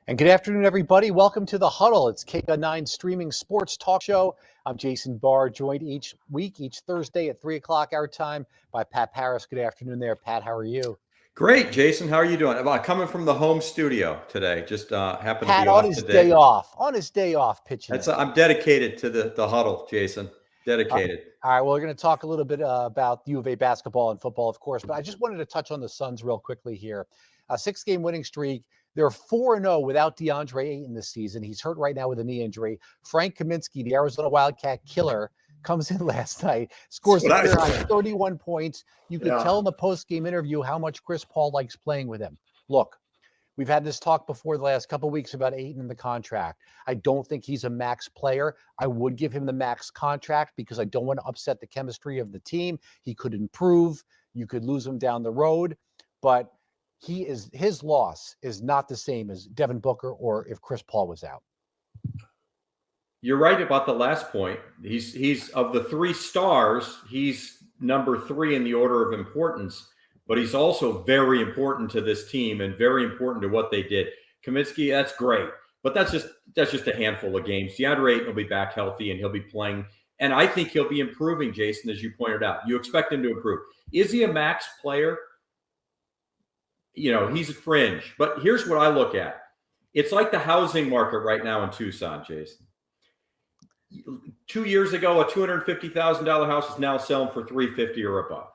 And good afternoon, everybody. Welcome to the Huddle. It's KG9 streaming sports talk show. I'm Jason Barr, joined each week, each Thursday at 3 o'clock our time by Pat Parris. Good afternoon there. Pat, how are you? Great, Jason. How are you doing? Coming from the home studio today. Just happened to Pat be on off his today. day off, pitching That's in. I'm dedicated to the huddle, Jason. Dedicated. All right, well, we're going to talk a little bit about U of A basketball and football, of course, but I just wanted to touch on the Suns real quickly here. A 6-game winning streak. They're 4-0 without DeAndre Ayton this season. He's hurt right now with a knee injury. Frank Kaminsky, the Arizona Wildcat killer, comes in last night, scores a career high 31 points. You could tell in the post-game interview how much Chris Paul likes playing with him. Look, we've had this talk before the last couple of weeks about Ayton and the contract. I don't think he's a max player. I would give him the max contract because I don't want to upset the chemistry of the team. He could improve. You could lose him down the road, but his loss is not the same as Devin Booker or if Chris Paul was out. You're right about the last point. He's of the 3 stars, he's number 3 in the order of importance, but he's also very important to this team and very important to what they did. Kaminsky, that's great, but that's just a handful of games. DeAndre Ayton will be back healthy and he'll be playing, and I think he'll be improving, Jason, as you pointed out. You expect him to improve. Is he a max player? You know, he's a fringe, but here's what I look at. It's like the housing market right now in Tucson, Jason. 2 years ago, a $250,000 house is now selling for $350,000 or above.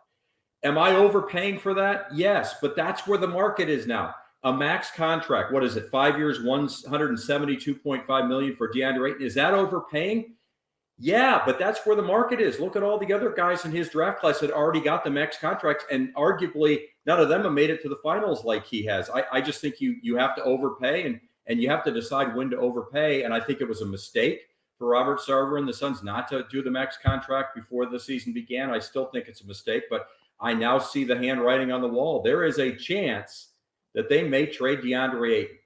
Am I overpaying for that? Yes, but that's where the market is now. A max contract, what is it? 5 years, $172.5 million for DeAndre Ayton. Is that overpaying? Yeah, but that's where the market is. Look at all the other guys in his draft class that already got the max contracts, and arguably none of them have made it to the finals like he has. I just think you have to overpay, and you have to decide when to overpay. And I think it was a mistake for Robert Sarver and the Suns not to do the max contract before the season began. I still think it's a mistake, but I now see the handwriting on the wall. There is a chance that they may trade DeAndre Ayton.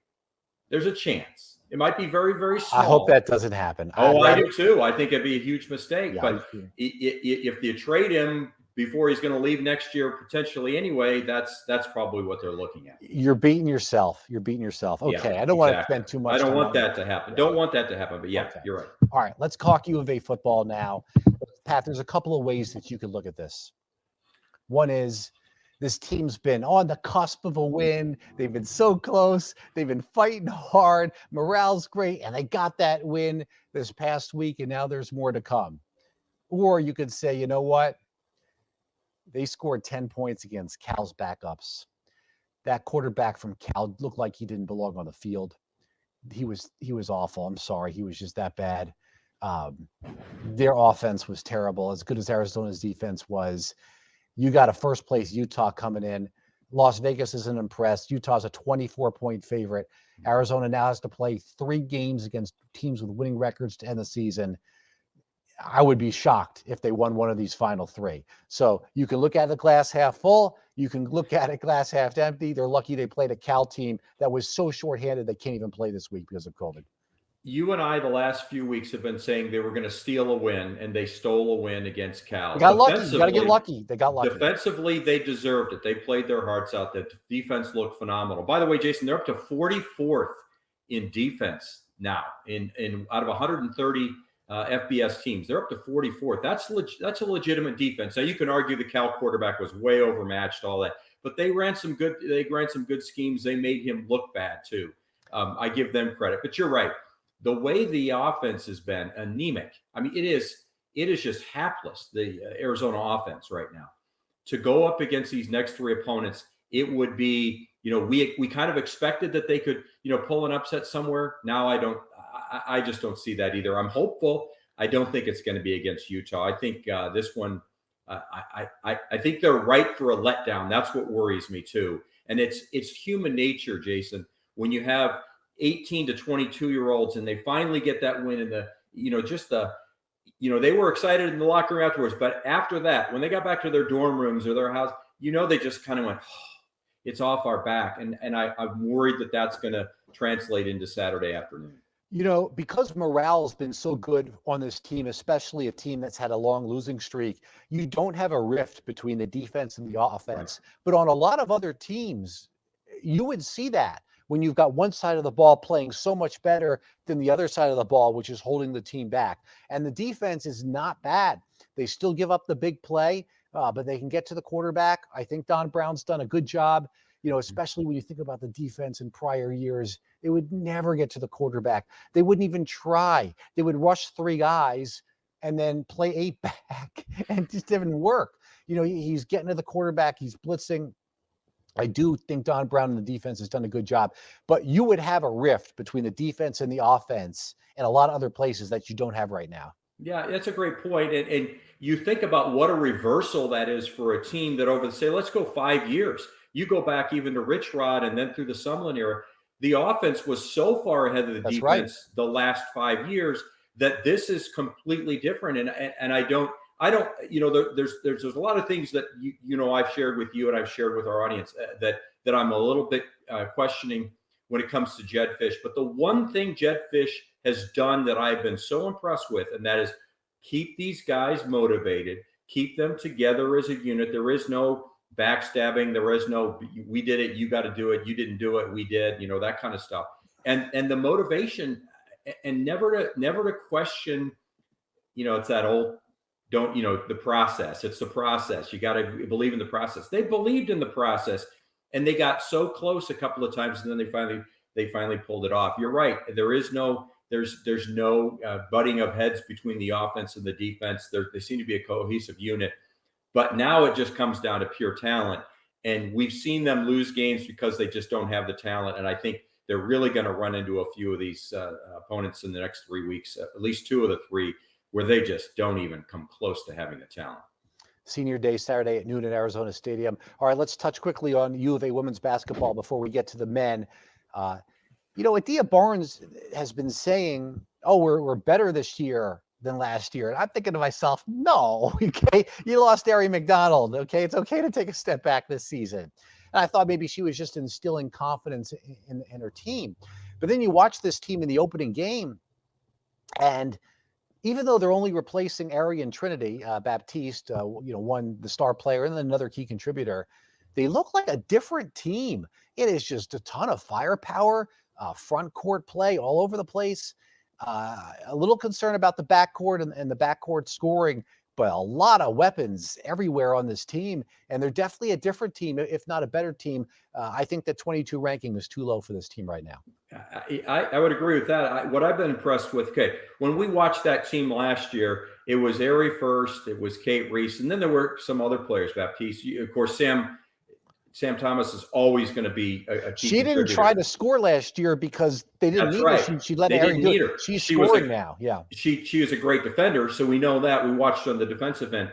There's a chance. It might be very, very small. I hope that doesn't happen. I do too. I think it'd be a huge mistake. Yeah, but if you trade him before he's going to leave next year, potentially anyway, that's probably what they're looking at. You're beating yourself. Okay, Yeah, I don't want to spend too much I don't time want on that to happen. Don't want that to happen, but yeah, Okay. You're right. All right, let's talk U of A football now. Pat, there's a couple of ways that you could look at this. One is this team's been on the cusp of a win. They've been so close. They've been fighting hard. Morale's great, and they got that win this past week, and now there's more to come. Or you could say, you know what? They scored 10 points against Cal's backups. That quarterback from Cal looked like he didn't belong on the field. He was awful. I'm sorry. He was just that bad. Their offense was terrible. As good as Arizona's defense was, you got a first-place Utah coming in. Las Vegas isn't impressed. Utah's a 24-point favorite. Arizona now has to play 3 games against teams with winning records to end the season. I would be shocked if they won one of these final 3. So you can look at the glass half full. You can look at it glass half empty. They're lucky they played a Cal team that was so shorthanded they can't even play this week because of COVID. You and I, the last few weeks, have been saying they were going to steal a win, and they stole a win against Cal. They got lucky. You got to get lucky. They got lucky. Defensively, they deserved it. They played their hearts out. The defense looked phenomenal. By the way, Jason, they're up to 44th in defense now. In out of 130 FBS teams, they're up to 44th. That's a legitimate defense. Now you can argue the Cal quarterback was way overmatched, all that, but they ran some good schemes. They made him look bad too. I give them credit, but you're right. The way the offense has been anemic. I mean, it is just hapless, the Arizona offense right now. To go up against these next 3 opponents, it would be, we kind of expected that they could, pull an upset somewhere. Now I just don't see that either. I'm hopeful. I don't think it's going to be against Utah. I think this one, I think they're right for a letdown. That's what worries me too. And it's human nature, Jason, when you have 18 to 22-year-olds and they finally get that win in they were excited in the locker room afterwards, but after that, when they got back to their dorm rooms or their house, they just kind of went, it's off our back. And I'm worried that that's going to translate into Saturday afternoon. Because morale's been so good on this team, especially a team that's had a long losing streak, you don't have a rift between the defense and the offense. Right. But on a lot of other teams, you would see that. when you've got one side of the ball playing so much better than the other side of the ball, which is holding the team back. And the defense is not bad. They still give up the big play, but they can get to the quarterback. I think Don Brown's done a good job, especially when you think about the defense in prior years. They would never get to the quarterback. They wouldn't even try. They would rush 3 guys and then play 8 back, and it just didn't work. He's getting to the quarterback. He's blitzing. I do think Don Brown and the defense has done a good job, but you would have a rift between the defense and the offense and a lot of other places that you don't have right now. Yeah, that's a great point. And you think about what a reversal that is for a team that over, say, let's go 5 years. You go back even to Rich Rod and then through the Sumlin era, the offense was so far ahead of the defense right. The last 5 years that this is completely different. And I don't, there's a lot of things that I've shared with you and I've shared with our audience that I'm a little bit questioning when it comes to Jedd Fisch. But the one thing Jedd Fisch has done that I've been so impressed with, and that is keep these guys motivated, keep them together as a unit. There is no backstabbing. There is no, we did it, you got to do it, you didn't do it, we did, that kind of stuff. And the motivation, and never to question, it's that old, the process. It's the process. You got to believe in the process. They believed in the process, and they got so close a couple of times, and then they finally pulled it off. You're right. There's no butting of heads between the offense and the defense. They seem to be a cohesive unit. But now it just comes down to pure talent. And we've seen them lose games because they just don't have the talent. And I think they're really going to run into a few of these opponents in the next 3 weeks, at least 2 of the 3, where they just don't even come close to having the talent. Senior Day, Saturday at noon at Arizona Stadium. All right, let's touch quickly on U of A women's basketball before we get to the men. Adia Barnes has been saying, oh, we're better this year than last year. And I'm thinking to myself, no, okay, you lost Ari McDonald, okay? It's okay to take a step back this season. And I thought maybe she was just instilling confidence in her team. But then you watch this team in the opening game, and even though they're only replacing Ari and Trinity Baptiste, one, the star player, and then another key contributor, they look like a different team. It is just a ton of firepower, front court play all over the place. A little concern about the backcourt and the backcourt scoring, but a lot of weapons everywhere on this team. And they're definitely a different team, if not a better team. I think that 22 ranking is too low for this team right now. I would agree with that. What I've been impressed with, when we watched that team last year, it was Ari first, it was Kate Reese, and then there were some other players, Baptiste. Of course, Sam Thomas is always going to be a key She didn't try to score last year because they didn't need her. She let Ari do it. She's scoring now. Yeah. She was a great defender, so we know that. We watched on the defensive end.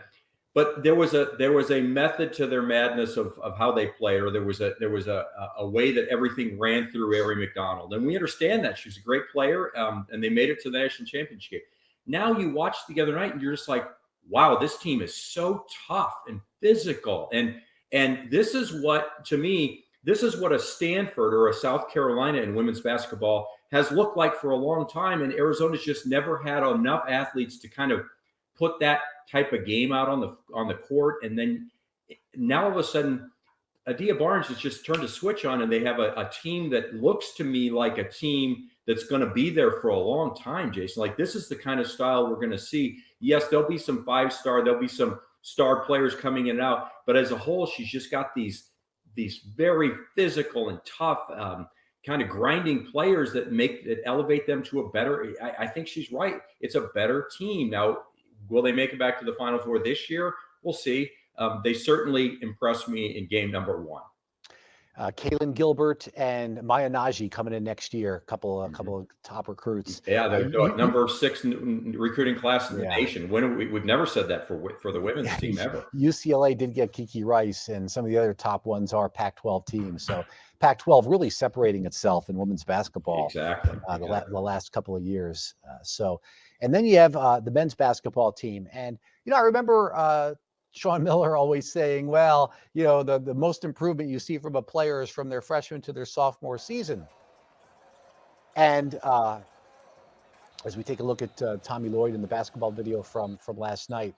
But there was a method to their madness of how they played, or there was a way that everything ran through Ari McDonald. And we understand that. She's a great player, and they made it to the national championship game. Now you watch the other night and you're just like, wow, this team is so tough and physical. And this is what, to me, this is what a Stanford or a South Carolina in women's basketball has looked like for a long time. And Arizona's just never had enough athletes to kind of put that type of game out on the court. And then now all of a sudden, Adia Barnes has just turned a switch on, and they have a team that looks to me like a team that's going to be there for a long time, Jason. Like, this is the kind of style we're going to see. Yes, there'll be some 5-star, there'll be some star players coming in and out, but as a whole, she's just got these very physical and tough kind of grinding players that elevate them to a better. I think she's right. It's a better team. Now, will they make it back to the Final Four this year? We'll see. They certainly impressed me in game number 1. Kaylin Gilbert and Maya Naji coming in next year. A couple of top recruits. Yeah, they're number 6 recruiting class in the nation. We've never said that for the women's team ever. UCLA did get Kiki Rice, and some of the other top ones are Pac-12 teams. So Pac-12 really separating itself in women's basketball. Exactly. The last couple of years. And then you have the men's basketball team, and I remember. Sean Miller always saying, well, the most improvement you see from a player is from their freshman to their sophomore season. And as we take a look at Tommy Lloyd in the basketball video from last night,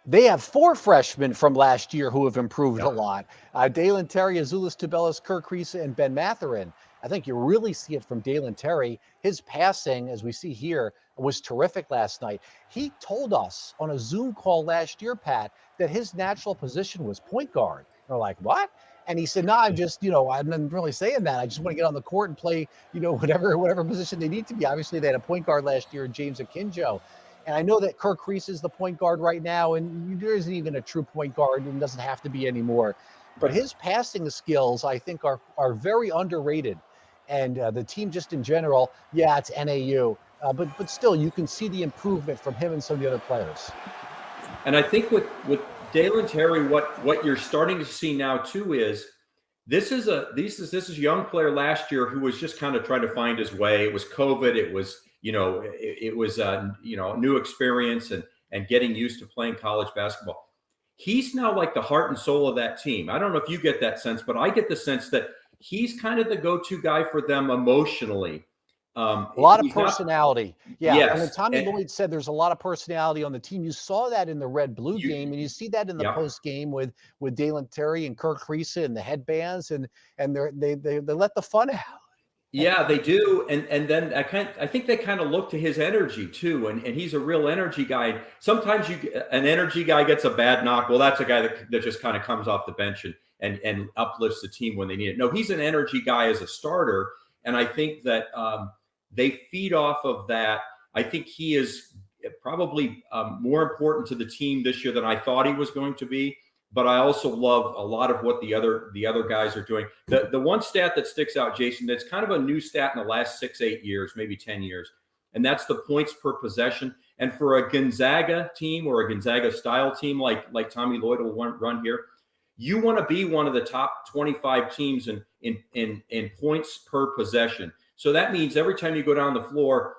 They have 4 freshmen from last year who have improved a Yep. lot. Dalen Terry, Azuolas Tubelis, Kirk Kriisa, and Ben Mathurin. I think you really see it from Dalen Terry. His passing, as we see here, was terrific last night. He told us on a Zoom call last year, Pat, that his natural position was point guard. And we're like, what? And he said, no, I'm just, I'm not really saying that. I just want to get on the court and play, whatever position they need to be. Obviously, they had a point guard last year, James Akinjo. And I know that Kirk Kriisa is the point guard right now, and there isn't even a true point guard and doesn't have to be anymore. But his passing skills, I think, are very underrated. And the team just in general, yeah, it's NAU. But still, you can see the improvement from him and some of the other players. And I think with Dalen Terry, what you're starting to see now too is this is a young player last year who was just kind of trying to find his way. It was COVID. It was it was a new experience and getting used to playing college basketball. He's now like the heart and soul of that team. I don't know if you get that sense, but I get the sense that he's kind of the go-to guy for them emotionally. A lot of personality. Yeah. Yes. And when Tommy Lloyd said there's a lot of personality on the team, you saw that in the red-blue game, and you see that in the post game with Dalen Terry and Kirk Kriisa and the headbands, and they let the fun out. Yeah, they do. And then I think they kind of look to his energy too. And he's a real energy guy. Sometimes an energy guy gets a bad knock. Well, that's a guy that just kind of comes off the bench and uplifts the team when they need it. No, he's an energy guy as a starter. And I think that they feed off of that. I think he is probably more important to the team this year than I thought he was going to be. But I also love a lot of what the other guys are doing. The one stat that sticks out, Jason, that's kind of a new stat in the last 6-8 years, maybe 10 years, and that's the points per possession. And for a Gonzaga team or a Gonzaga style team like Tommy Lloyd will run here, you want to be one of the top 25 teams in points per possession. So that means every time you go down the floor,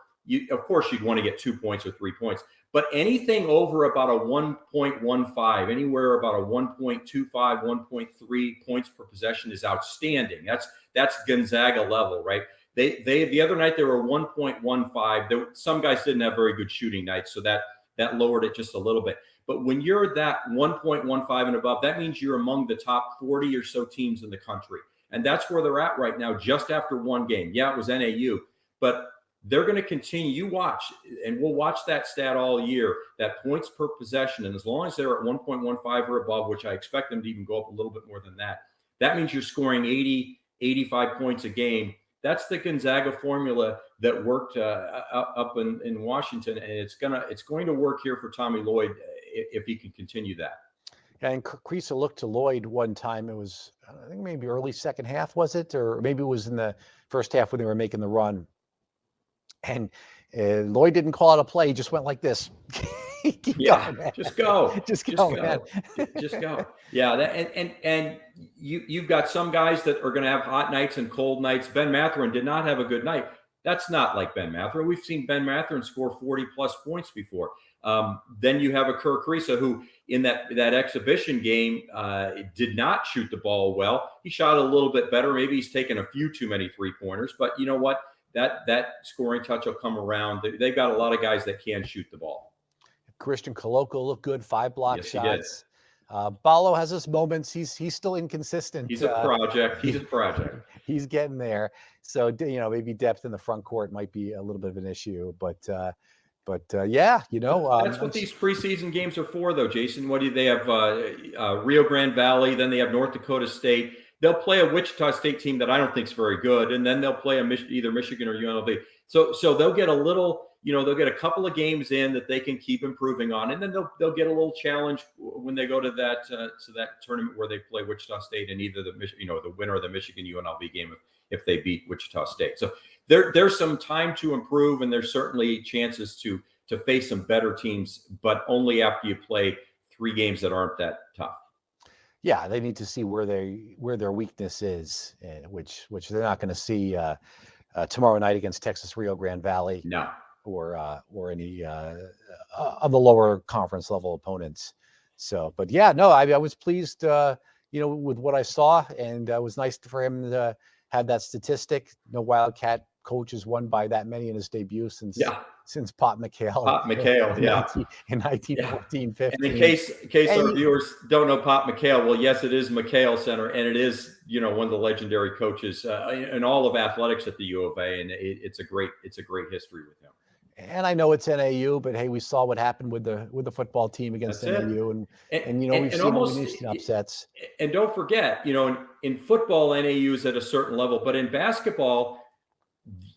of course you'd want to get 2 points or 3 points. But anything over about a 1.15, anywhere about a 1.25, 1.3 points per possession is outstanding. That's Gonzaga level, right? They the other night they were 1.15. Some guys didn't have very good shooting nights, so that lowered it just a little bit. But when you're that 1.15 and above, that means you're among the top 40 or so teams in the country. And that's where they're at right now, just after one game. Yeah, it was NAU, but they're going to continue. You watch, and we'll watch that stat all year, that points per possession. And as long as they're at 1.15 or above, which I expect them to even go up a little bit more than that, that means you're scoring 80, 85 points a game. That's the Gonzaga formula that worked up in Washington, and it's going to work here for Tommy Lloyd if he can continue that. And Kriisa looked to Lloyd one time. It was, I think, maybe early second half, was it? Or maybe it was in the first half when they were making the run. And Lloyd didn't call out a play. He just went like this. Going, man. Just go. Just go, man. Just go. Yeah. And you've got some guys that are going to have hot nights and cold nights. Ben Mathurin did not have a good night. That's not like Ben Mathurin. We've seen Ben Mathurin score 40 plus points before. Then you have a Kirk Kriisa who in that exhibition game did not shoot the ball well. He shot a little bit better. Maybe he's taken a few too many 3-pointers, but you know what? That scoring touch will come around. They've got a lot of guys that can shoot the ball. Christian Koloko looked good, 5 block yes, shots. Ballo has his moments. He's still inconsistent. He's a project. He's a project. He's getting there. So maybe depth in the front court might be a little bit of an issue, but yeah, that's what these preseason games are for, though, Jason. What do they have? Rio Grande Valley. Then they have North Dakota State. They'll play a Wichita State team that I don't think is very good, and then they'll play either Michigan or UNLV. So they'll get a little, they'll get a couple of games in that they can keep improving on, and then they'll get a little challenge when they go to that tournament where they play Wichita State and either the winner of the Michigan UNLV game if they beat Wichita State. So there's some time to improve, and there's certainly chances to face some better teams, but only after you play 3 games that aren't that tough. Yeah, they need to see where their weakness is, which they're not going to see tomorrow night against Texas Rio Grande Valley. No, or any of the lower conference level opponents. So, but yeah, no, I was pleased, with what I saw, and it was nice for him to have that statistic. No Wildcat coach has won by that many in his debut since since Pop McHale. Pop McHale, yeah. In 1914, 15. And in case our viewers don't know Pop McHale, well, yes, it is McHale Center, and it is, one of the legendary coaches in all of athletics at the U of A, and it's a great history with him. And I know it's NAU, but hey, we saw what happened with the football team against NAU, and we've seen upsets. And don't forget, in football, NAU is at a certain level, but in basketball,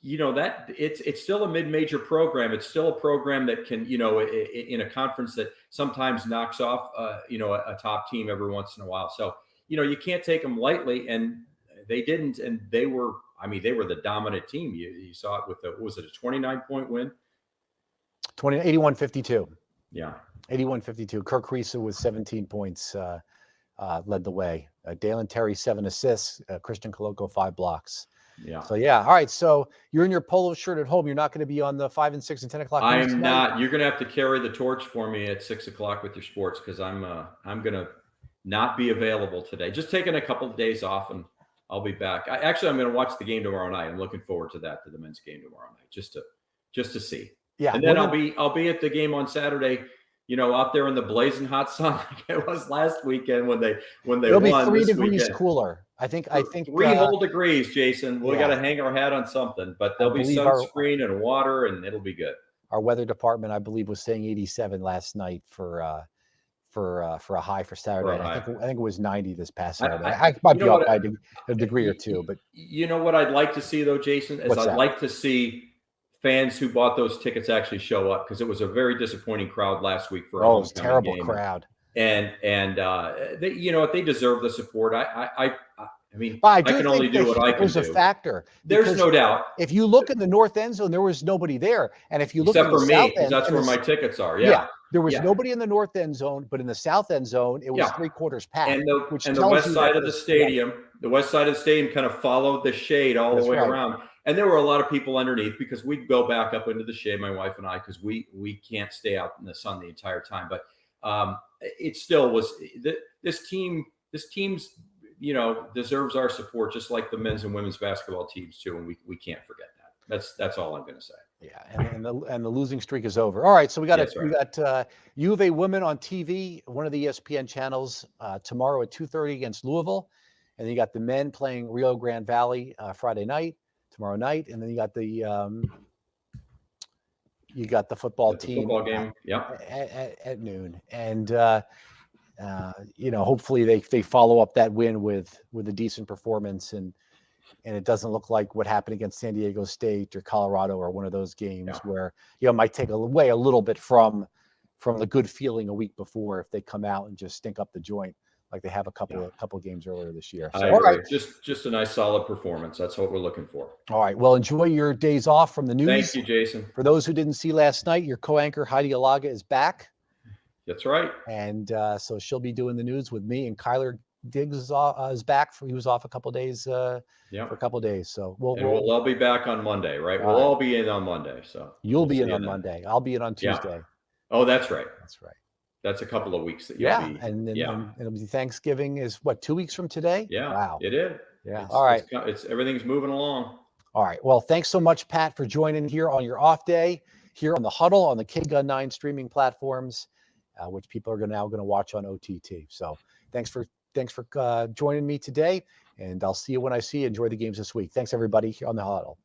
that it's still a mid-major program. It's still a program that can, in a conference that sometimes knocks off, a top team every once in a while. So, you can't take them lightly, and they didn't, and they were the dominant team. You saw it with was it a 29-point win? 81-52. Yeah. 81-52. Kirk Risa with 17 points led the way. Dalen Terry, 7 assists. Christian Coloco, 5 blocks. Yeah. So, yeah. All right. So you're in your polo shirt at home. You're not going to be on the 5 and 6 and 10 o'clock. I'm not. You're going to have to carry the torch for me at 6 o'clock with your sports, because I'm going to not be available today. Just taking a couple of days off, and I'll be back. I'm going to watch the game tomorrow night. I'm looking forward to that, to the men's game tomorrow night, just to see. Yeah. And then I'll be at the game on Saturday, out there in the blazing hot sun like it was last weekend when they It'll won. It'll be 3 degrees cooler. I think 3 whole degrees, Jason. We got to hang our hat on something, but there'll be sunscreen and water, and it'll be good. Our weather department, I believe, was saying 87 last night for a high for Saturday. I think it was 90 this past Saturday. I might be off by a degree or two, but you know what I'd like to see though, Jason, is I'd like to see fans who bought those tickets actually show up, because it was a very disappointing crowd last week for a it was a terrible crowd. And they deserve the support. I mean, I can only do what I can do. It was a factor. There's no doubt. If you look in the north end zone, there was nobody there. And if you look except in the for south me, end, that's where my tickets are. Yeah. There was nobody in the north end zone, but in the south end zone, it was 3/4 packed. And the west side of the stadium, kind of followed the shade all the way around. And there were a lot of people underneath, because we'd go back up into the shade, my wife and I, because we can't stay out in the sun the entire time. But it still was this team's deserves our support, just like the men's and women's basketball teams too, and we can't forget that. That's all I'm going to say. Yeah, and the losing streak is over. All right, so we got U of A women on TV, one of the ESPN channels, tomorrow at 2:30 against Louisville, and then you got the men playing Rio Grande Valley tomorrow night, and then you got the football team football game, at noon, and hopefully they follow up that win with a decent performance, and it doesn't look like what happened against San Diego State or Colorado or one of those games where might take away a little bit from the good feeling a week before if they come out and just stink up the joint like they have a couple games earlier this year. So, all right, just a nice solid performance. That's what we're looking for. All right, well, enjoy your days off from the news. Thank you, Jason. For those who didn't see last night, your co-anchor Heidi Alaga is back. That's right. And so she'll be doing the news with me, and Kyler Diggs is back. He was off a couple of days for a couple of days. So we'll all be back on Monday, right? We'll all be in on Monday. So you'll be in on Monday. I'll be in on Tuesday. Yeah. Oh, that's right. That's right. That's a couple of weeks that you'll be. And it'll be Thanksgiving is what, 2 weeks from today? Yeah. Wow. It is. Yeah. All right. It's everything's moving along. All right. Well, thanks so much, Pat, for joining here on your off day here on the Huddle on the KGUN 9 streaming platforms, which people are now going to watch on OTT. So thanks for joining me today, and I'll see you when I see you. Enjoy the games this week. Thanks, everybody, here on the Huddle.